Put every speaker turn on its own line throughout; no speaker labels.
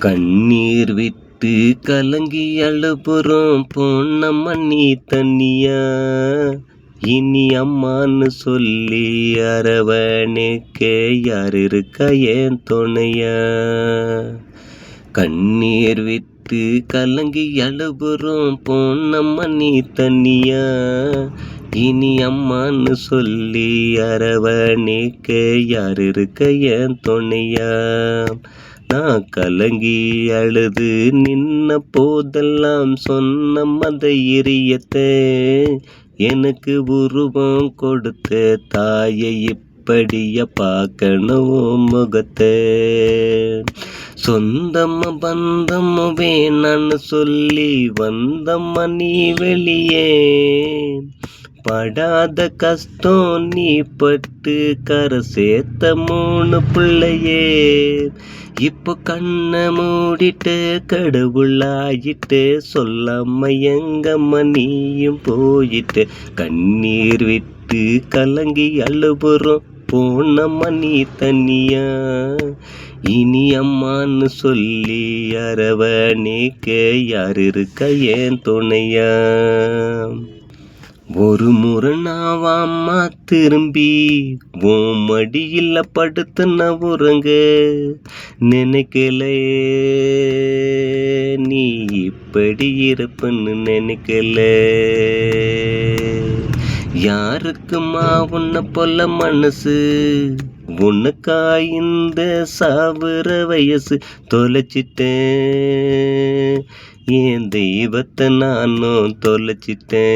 கண்ணீர் விட்டு கலங்கி அழுபுறோம் போனம்மா நீ தனியா, இனி அம்மான்னு சொல்லி அரவணைக்க யார் இருக்கா ஏன் துணையா. கண்ணீர் விட்டு கலங்கி அழுபுறோம் போனம்மா நீ தனியா, இனி அம்மான்னு சொல்லி அரவணைக்க யார் இருக்க ஏன் துணையா. நான் கலங்கி அழுது நின்ன போதெல்லாம் சொன்ன தைரியத்தை, எனக்கு உருவம் கொடுத்த தாயை இப்படிய பார்க்கணும் முகத்தை. சொந்தம்மா பந்தம்மா வேணான்னு சொல்லி வந்தம்மா நீ வெளியே, படாத கஷ்டம் நீ பட்டு கரை சேர்த்த 3 பிள்ளையே. இப்போ கண்ணை மூடிட்டு கடவுளாயிட்டு சொல்லாம எங்கம்மா நீயும் போயிட்டு. கண்ணீர் விட்டு கலங்கி அழுபுறோம் போனம்மா நீ தனியா, இனி அம்மான்னு சொல்லி அரவணைக்க யார் இருக்கா ஏன் துணையா. ஒரு முறை நான் அம்மா திரும்பி உன் மடியில் படுத்துன உறங்க நினைக்கல, நீ இப்படி இருப்பன்னு நினைக்கல. யாருக்குமா உன்னை போல மனசு, உனக்கா இந்த சாவுற வயசு. தொலைச்சிட்டேன் என் தெய்வத்தை நானும் தொலைச்சிட்டேன்.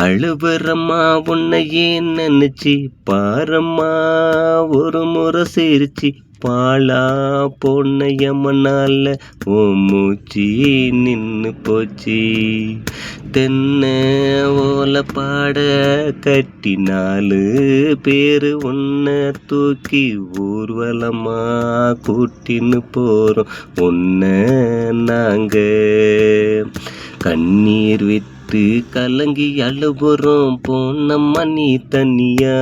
அழுவுறம்மா உன்னை ஏன் நினைச்சி பாரம்மா ஒரு முறை சிரிச்சு. பாலா பொண்ண யமனால ஓ மூச்சி நின்று போச்சு. தென்னை ஓல பாட கட்டி 4 பேரு உன்னை தூக்கி ஊர்வலமா கூட்டின்னு போறோம் உன்னை நாங்க. கண்ணீர் விட்டு கலங்கி அழுபுறோம் போனம்மா நீ தனியா,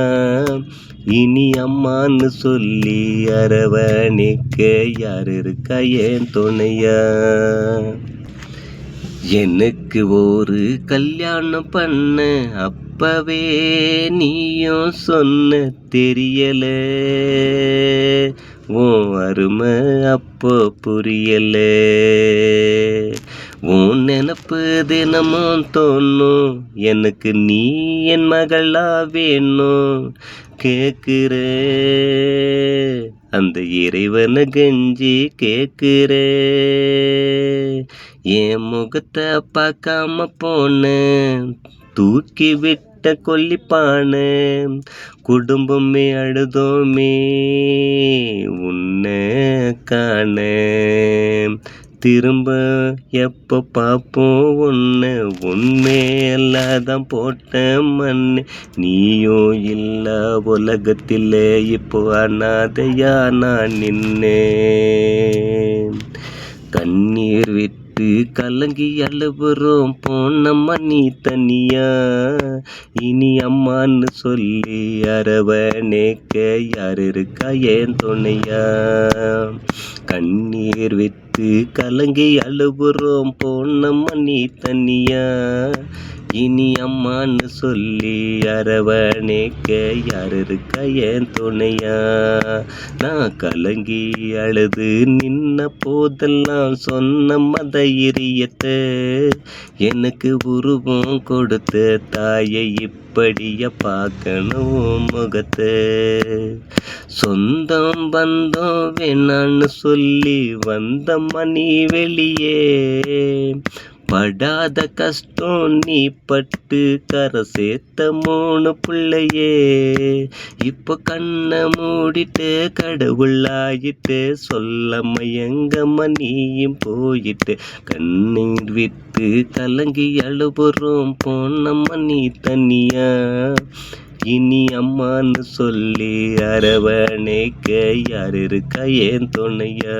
இனி அம்மான்னு சொல்லி அரவணைக்க யார் இருக்கா ஏன் துணையா. எனக்கு ஒரு கல்யாணம் பண்ண அப்பவே நீயும் சொன்ன தெரியல, உன் அருமை அப்போ புரியல. உன் நினப்பு தினமும் தோணும் எனக்கு, நீ என் மகளா வேணும். கேட்குற அந்த இறைவனை கெஞ்சி கேட்குற, என் முகத்தை பார்க்காம போன தூக்கி விட்ட கொல்லிப்பான. குடும்பமே அழுதோமே உன்னை காண, திரும்ப எப்போ பார்ப்போம் உன்னை. உண்மையெல்லாம் போட்ட மண்ணு, நீயும் இல்ல உலகத்தில் இப்போ அனாதையா நான் நின்னேன். கண்ணீர் விட்டு கலங்கி அழுவுறோம் போனம்மா நீ தனியா, இனி அம்மான்னு சொல்லி அரவணைக்க யார் இருக்கா ஏன் துணையா. கண்ணீர் விட்டு கலங்கி அழுவுறோம் போனம்மா நீ தனியா, இனி அம்மான்னு சொல்லி அரவணைக்க யார் இருக்கா ஏன் துணையா. நான் கலங்கி அழுது நின்ன போதெல்லாம் சொன்ன தைரியத்தை, எனக்கு உருவம் கொடுத்த தாயை இப்படிய பார்க்கணும் முகத்தை. சொந்தம் பந்தம் வேணான்னு சொல்லி வந்தம்மா நீ வெளியே, படாத கஷ்டம் நீ பட்டு கரை சேர்த்த 3 பிள்ளையே. இப்போ கண்ணை மூடிட்டு கடவுளாயிட்டு சொல்லாம எங்கம்மா நீயும் போயிட்டு. கண்ணீர் விட்டு கலங்கி அழுபுறோம் போனம்மா நீ தனியா, இனி அம்மான்னு சொல்லி அரவணைக்க யார் இருக்கா ஏன் துணையா.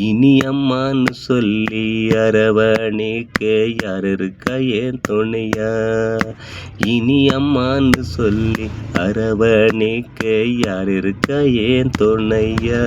இனி அம்மான்னு சொல்லி அரவணைக்க யார் இருக்கா ஏன் துணையா. இனி அம்மான்னு சொல்லி அரவணைக்க யார் இருக்கா ஏன் துணையா.